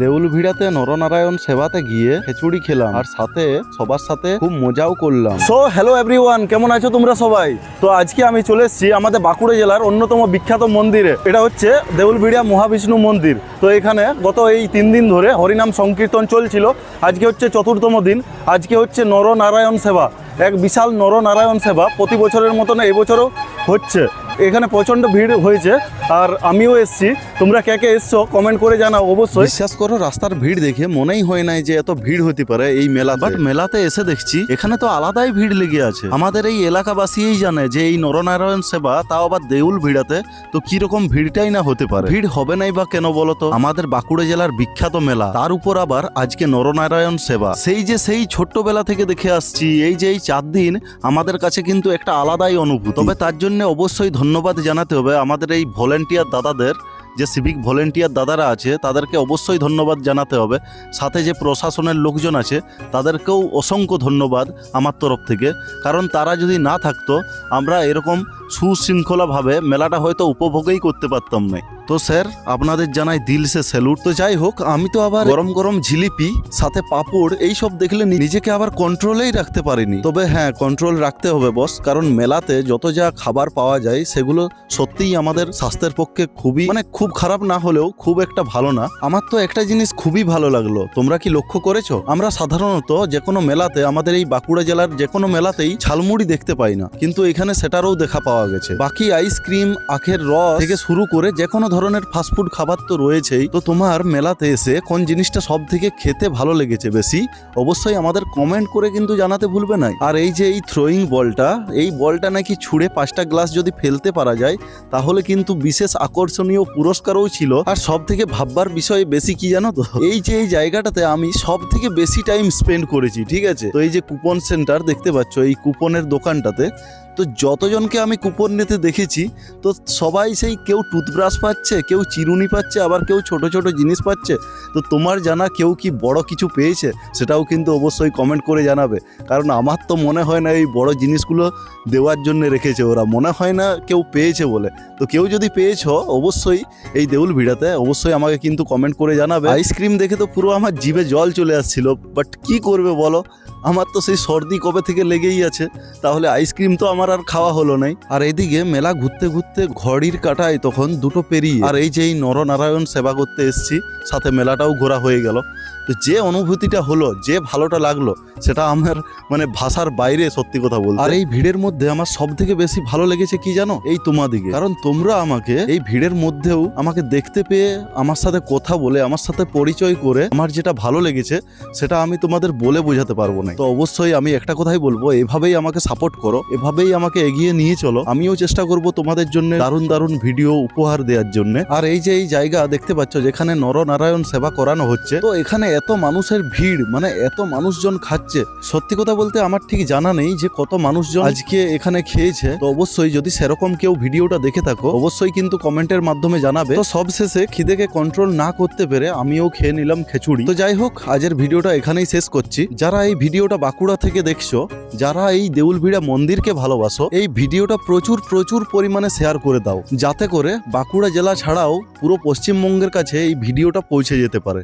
দেউলভিড়াতে নরনারায়ণ সেবাতে গিয়ে খিচুড়ি খেলাম আর সাথে সবার সাথে খুব মজাও করলাম। সো হ্যালো এভরিওয়ান, কেমন আছো তোমরা সবাই? তো আজকে আমি চলে এসেছি আমাদের বাঁকুড়া জেলার অন্যতম বিখ্যাত মন্দিরে। এটা হচ্ছে দেউলভিড়া মহাবিষ্ণু মন্দির। তো এখানে গত এই 3 দিন ধরে হরিনাম সংকীর্তন চলছিল। আজকে হচ্ছে 4তম দিন। আজকে হচ্ছে নরনারায়ণ সেবা, এক বিশাল নরনারায়ণ সেবা। প্রতি বছরের মতন এবছরও হচ্ছে। এখানে প্রচণ্ড ভিড় হয়েছে আর আমিও এসেছি। তোমরা কে কে এসছো কমেন্ট করে জানাও অবশ্যই। বিশ্বাস করো, রাস্তার ভিড় দেখে মনেই হয় নাই যে এত ভিড় হতে পারে এই মেলা। বাট মেলাতে এসে দেখছি এখানে তো আলাদাই ভিড় লেগে আছে। আমাদের এই এলাকাবাসীই জানে যে এই নরনারায়ণ সেবা, তাও আবার দেউল ভিড়াতে, তো কিরকম ভিড়টাই না হতে পারে। ভিড় হবে নাই বা কেন বলো তো? আমাদের বাঁকুড়া জেলার বিখ্যাত মেলা, তার উপর আবার আজকে নরনারায়ণ সেবা। সেই ছোট্টবেলা থেকে দেখে আসছি। এই যে এই 4 দিন আমাদের কাছে কিন্তু একটা আলাদাই অনুভূতি। তবে তার জন্য অবশ্যই ধন্যবাদ জানাতে হবে আমাদের এই ভলেন্টিয়ার দাদাদের, যে সিভিক ভলেন্টিয়ার দাদারা আছে তাদেরকে অবশ্যই ধন্যবাদ জানাতে হবে। সাথে যে প্রশাসনের লোকজন আছে তাদেরকেও অসংখ্য ধন্যবাদ আমার তরফ থেকে। কারণ তারা যদি না থাকতো আমরা এরকম সুশৃঙ্খলাভাবে মেলাটা হয়তো উপভোগই করতে পারতাম না। তো স্যার, আপনাদের জানাই দিল সে স্যালুট। তো যাই হোক, আমি তো আবার গরম গরম জিলিপি সাথে পাঁপড় এইসব দেখলে নিজেকে আবার কন্ট্রোলেই রাখতে পারিনি। তবে হ্যাঁ, কন্ট্রোল রাখতে হবে বস, কারণ মেলাতে যত যা খাবার পাওয়া যায় সেগুলো সত্যিই আমাদের স্বাস্থ্যের পক্ষে খুব খারাপ না হলেও খুব একটা ভালো না। আমার তো একটা জিনিস খুবই ভালো লাগলো, তোমরা কি লক্ষ্য করেছো? আমরা সাধারণত যে কোনো মেলাতে, আমাদের এই বাঁকুড়া জেলার যে কোনো মেলাতেই ঝালমুড়ি দেখতে পাই না, কিন্তু এখানে সেটারও দেখা পাওয়া গেছে। বাকি আইসক্রিম, আখের রস থেকে শুরু করে যে কোনো ধরনের ফাস্টফুড খাবার তো রয়েছেই। তো তোমার মেলাতে এসে কোন জিনিসটা সব থেকে খেতে ভালো লেগেছে বেশি, অবশ্যই আমাদের কমেন্ট করে কিন্তু জানাতে ভুলবে না। আর এই যে এই থ্রোয়িং বলটা, এই বলটা নাকি ছুঁড়ে 5টা গ্লাস যদি ফেলতে পারা যায় তাহলে কিন্তু বিশেষ আকর্ষণীয় পুরস্কারও ছিল। আর সব থেকে ভাববার বিষয় বেশি কি জানো তো, এই যে এই জায়গাটাতে আমি সব থেকে বেশি টাইম স্পেন্ড করেছি, ঠিক আছে? তো এই যে কুপন সেন্টার দেখতে পাচ্ছ, এই কুপনের দোকানটাতে তো যতজনকে আমি কুপন নিতে দেখেছি, তো সবাই সেই কেউ টুথব্রাশ পাচ্ছে, কেউ চিরুনি পাচ্ছে, আবার কেউ ছোট ছোট জিনিস পাচ্ছে। তো তোমার জানা কেউ কি বড় কিছু পেয়েছে সেটাও কিন্তু অবশ্যই কমেন্ট করে জানাবে। কারণ আমার তো মনে হয় না এই বড় জিনিসগুলো দেওয়ার জন্য রেখেছে ওরা, মনে হয় না কেউ পেয়েছে বলে। তো কেউ যদি পেয়েছো অবশ্যই এই দেউল ভিড়াতে অবশ্যই আমাকে কিন্তু কমেন্ট করে জানাবে। আইসক্রিম দেখে তো পুরো আমার জিভে জল চলে আসছিল, বাট কি করবে বলো, আমার তো সেই সর্দি কবে থেকে লেগেই আছে। তাহলে আইসক্রিম তো আমার আর খাওয়া হলো নাই। আর এদিকে মেলা ঘুরতে ঘুরতে ঘড়ির কাঁটায় তখন 2টো পেরিয়ে, আর এই যে এই নরনারায়ণ সেবা করতে এসছি, সাথে মেলাটাও ঘোরা হয়ে গেল। তো যে অনুভূতিটা হলো, যে ভালোটা লাগলো, সেটা আমার ভাষার বাইরে, সত্যি কথা বলতে। আর এই ভিড়ের মধ্যে আমার সব থেকে বেশি ভালো লেগেছে কি জানো? এই তোমাদিকে। কারণ তোমরা আমাকে এই ভিড়ের মধ্যেও আমাকে দেখতে পেয়ে, আমার সাথে কথা বলে, আমার সাথে পরিচয় করে আমার যেটা ভালো লেগেছে সেটা আমি তোমাদের বলে বোঝাতে পারবো না। তো অবশ্যই আমি একটা কথাই বলবো, এভাবেই আমাকে সাপোর্ট করো, এভাবেই আমাকে এগিয়ে নিয়ে চলো। আমিও চেষ্টা করব তোমাদের জন্য দারুণ দারুণ ভিডিও উপহার দেওয়ার জন্য। আর এই যে এই জায়গা দেখতে পাচ্ছ যেখানে নরনারায়ণ সেবা করানো হচ্ছে, তো এখানে এত মানুষের ভিড়, এত মানুষজন খাচ্ছে। সত্যি কথা বলতে আমার ঠিক জানা নেই যে কত মানুষজন আজকে এখানে খেয়েছে। তো অবশ্যই যদি সেরকম কেউ ভিডিওটা দেখে থাকো অবশ্যই কিন্তু কমেন্টের মাধ্যমে জানাবে। তো সবশেষে খিদেকে কন্ট্রোল না করতে পেরে আমিও খেয়ে নিলাম খিচুড়ি। তো যাই হোক, আজের ভিডিওটা এখানেই শেষ করছি। যারা এই ভিডিওটা বাঁকুড়া থেকে দেখছো, যারা এই দেউলভিড়া মন্দিরকে ভালোবাসো, এই ভিডিওটা প্রচুর প্রচুর পরিমাণে শেয়ার করে দাও, যাতে করে বাঁকুড়া জেলা ছাড়াও পুরো পশ্চিমবঙ্গের কাছে এই ভিডিওটা পৌঁছে যেতে পারে।